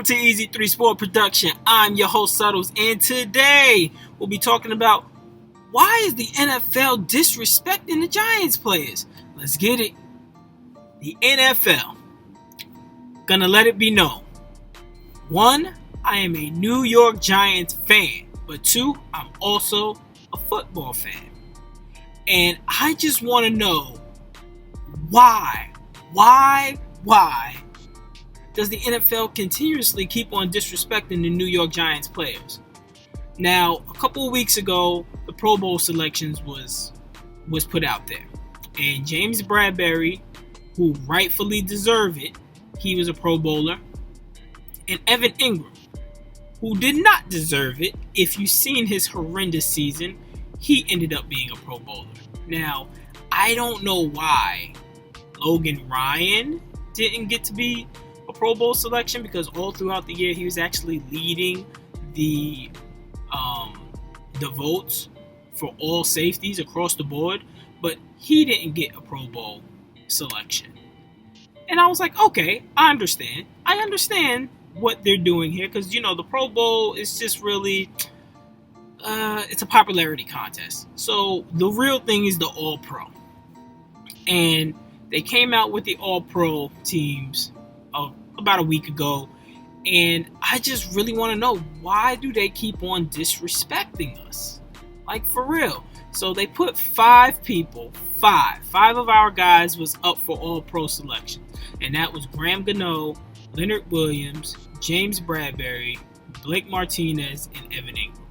to Easy 3 Sport Production. I'm your host, Suttles, and today we'll be talking about why is the NFL disrespecting the Giants players? Let's get it. The NFL, gonna let it be known. 1, I am a New York Giants fan, but 2, I'm also a football fan. And I just want to know why does the NFL continuously keep on disrespecting the New York Giants players? Now, a couple of weeks ago, the Pro Bowl selections was put out there. And James Bradberry, who rightfully deserved it, he was a Pro Bowler. And Evan Ingram, who did not deserve it, if you've seen his horrendous season, he ended up being a Pro Bowler. Now, I don't know why Logan Ryan didn't get to be a Pro Bowl selection, because all throughout the year he was actually leading the votes for all safeties across the board, but he didn't get a Pro Bowl selection. And I was like, okay, I understand what they're doing here, because the Pro Bowl is just really it's a popularity contest. So the real thing is the All-Pro. And they came out with the All-Pro teams about a week ago. And I just really want to know, why do they keep on disrespecting us? Like, for real. So they put 5 people, five of our guys was up for All-Pro selection. And that was Gano, Leonard Williams, James Bradberry, Blake Martinez, and Evan Ingram.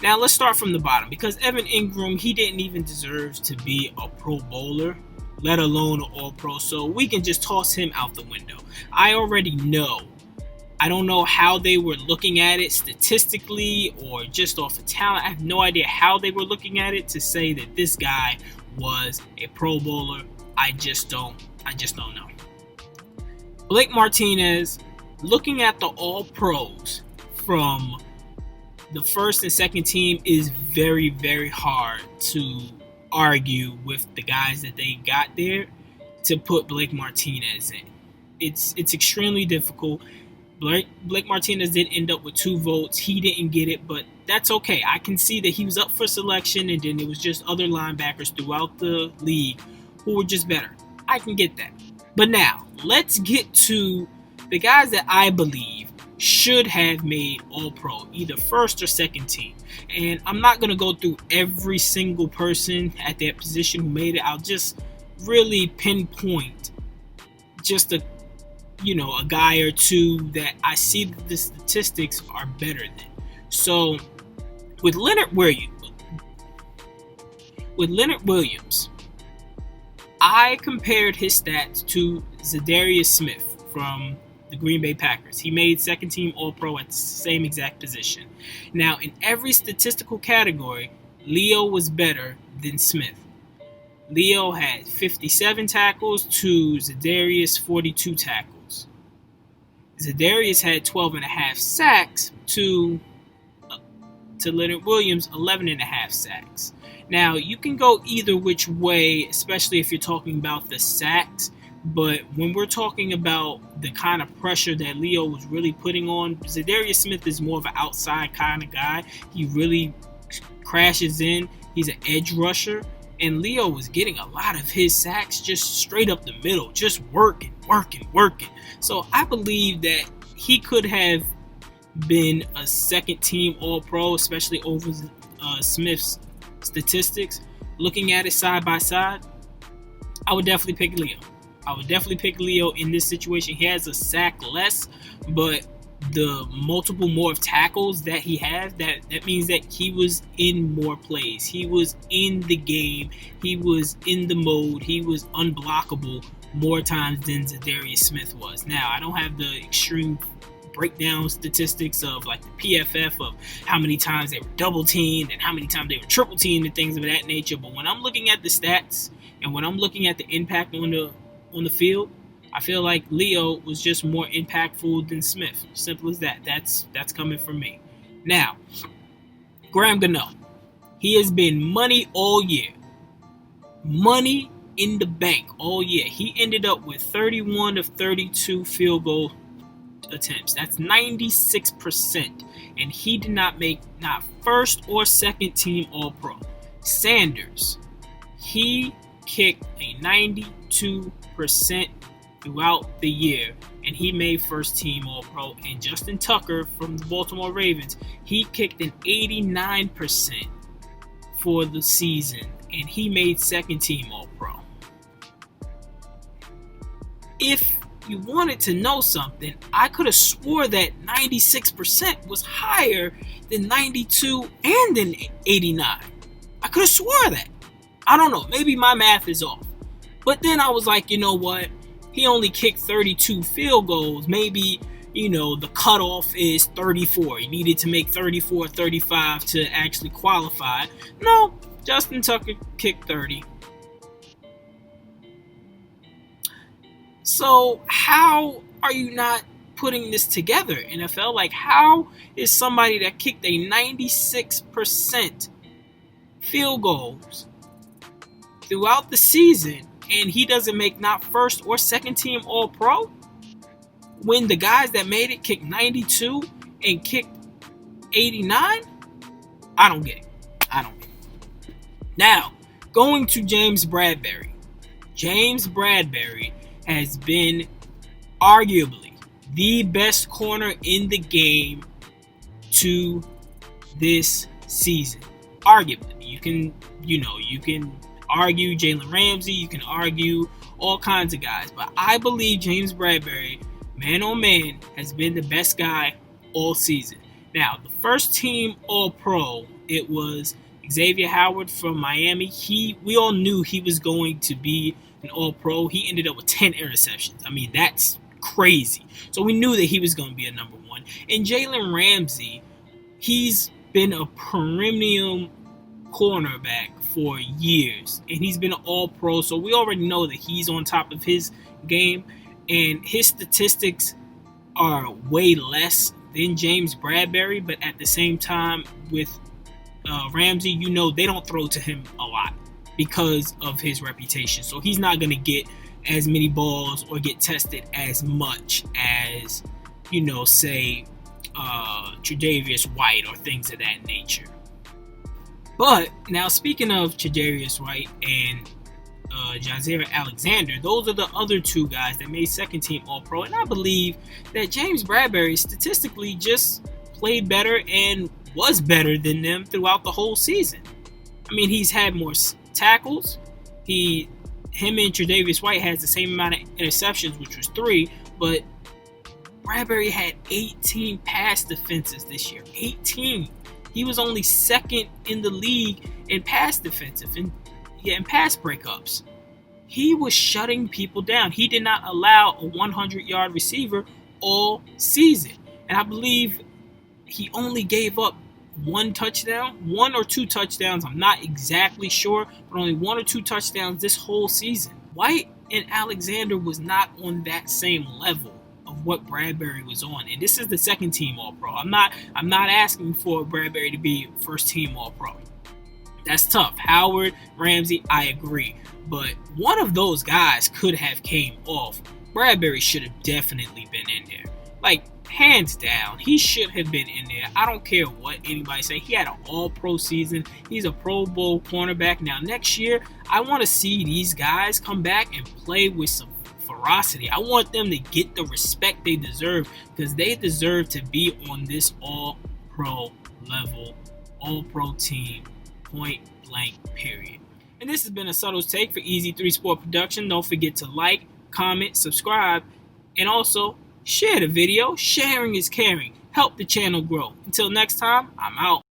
Now, let's start from the bottom, because Evan Ingram, he didn't even deserve to be a Pro Bowler, let alone an All-Pro, so we can just toss him out the window. I already know. I don't know how they were looking at it statistically or just off of talent. I have no idea how they were looking at it to say that this guy was a Pro Bowler. I just don't know. Blake Martinez, looking at the All-Pros from the first and second team, is very, very hard to argue with the guys that they got there to put Blake Martinez in. It's extremely difficult. Blake Martinez did end up with 2 votes. He didn't get it, but that's okay. I can see that he was up for selection, and then it was just other linebackers throughout the league who were just better. I can get that. But now, let's get to the guys that I believe should have made All-Pro, either first or second team. And I'm not going to go through every single person at that position who made it. I'll just really pinpoint just a guy or two that I see that the statistics are better than. So, with Leonard Williams, I compared his stats to Zadarius Smith from the Green Bay Packers. He made second team All-Pro at the same exact position. Now, in every statistical category, Leo was better than Smith. Leo had 57 tackles to Zadarius' 42 tackles. Zadarius had 12.5 sacks to Leonard Williams' 11.5 sacks. Now, you can go either which way, especially if you're talking about the sacks. But when we're talking about the kind of pressure that Leo was really putting on, Zadarius Smith is more of an outside kind of guy. He really crashes in. He's an edge rusher. And Leo was getting a lot of his sacks just straight up the middle, just working. So I believe that he could have been a second team All-Pro, especially over Smith's statistics. Looking at it side by side, I would definitely pick Leo. In this situation. He has a sack less, but the multiple more of tackles that he has, that means that he was in more plays. He was in the game. He was in the mode. He was unblockable more times than Zadarius Smith was. Now, I don't have the extreme breakdown statistics of like the PFF of how many times they were double teamed and how many times they were triple teamed and things of that nature. But when I'm looking at the stats and when I'm looking at the impact on the field, I feel like Leo was just more impactful than Smith. Simple as that. That's coming from me. Now, Gano. He has been money all year. Money in the bank all year. He ended up with 31 of 32 field goal attempts. That's 96%. And he did not make not first or second team All-Pro. Sanders, he kicked a 92% throughout the year, and he made first team All-Pro. And Justin Tucker from the Baltimore Ravens, he kicked an 89% for the season, and he made second team All-Pro. If you wanted to know something, I could have swore that 96% was higher than 92 and then 89. I could have swore that. I don't know, maybe my math is off. But then I was like, you know what? He only kicked 32 field goals. Maybe, the cutoff is 34. He needed to make 34, 35 to actually qualify. No, Justin Tucker kicked 30. So how are you not putting this together, NFL? Like, how is somebody that kicked a 96% field goals throughout the season and he doesn't make not first or second team All-Pro when the guys that made it kicked 92 and kicked 89? I don't get it. Now, going to James Bradberry. James Bradberry has been arguably the best corner in the game to this season. Arguably. You can argue Jalen Ramsey, you can argue all kinds of guys, but I believe James Bradberry, man on man, has been the best guy all season. Now, the first team All-Pro, it was Xavier Howard from Miami. We all knew he was going to be an All-Pro. He ended up with 10 interceptions. I mean, that's crazy. So we knew that he was going to be a number one. And Jalen Ramsey, he's been a perennial cornerback for years, and he's been an All-Pro. So we already know that he's on top of his game, and his statistics are way less than James Bradberry. But at the same time, with Ramsey, they don't throw to him a lot because of his reputation. So he's not going to get as many balls or get tested as much as, say, Tre'Davious White or things of that nature. But now, speaking of Tre'Davious White and Jazair Alexander, those are the other two guys that made second team All-Pro. And I believe that James Bradberry statistically just played better and was better than them throughout the whole season. I mean, he's had more tackles. Him and Tre'Davious White has the same amount of interceptions, which was 3, but Bradberry had 18 pass defenses this year. 18. He was only second in the league in pass defensive and in pass breakups. He was shutting people down. He did not allow a 100-yard receiver all season. And I believe he only gave up one or two touchdowns. I'm not exactly sure, but only 1 or 2 touchdowns this whole season. White and Alexander was not on that same level of what Bradberry was on, and this is the second team All-Pro. I'm not asking for Bradberry to be first team All-Pro. That's tough. Howard, Ramsey, I agree, but one of those guys could have came off. Bradberry should have definitely been in there. Like, hands down, he should have been in there. I don't care what anybody say. He had an All-Pro season. He's a Pro Bowl cornerback. Now, next year, I want to see these guys come back and play with some ferocity. I want them to get the respect they deserve, because they deserve to be on this All-Pro level, All-Pro team, point blank, period. And this has been a Subtle's Take for Easy 3 Sport Production. Don't forget to like, comment, subscribe, and also share the video. Sharing is caring. Help the channel grow. Until next time, I'm out.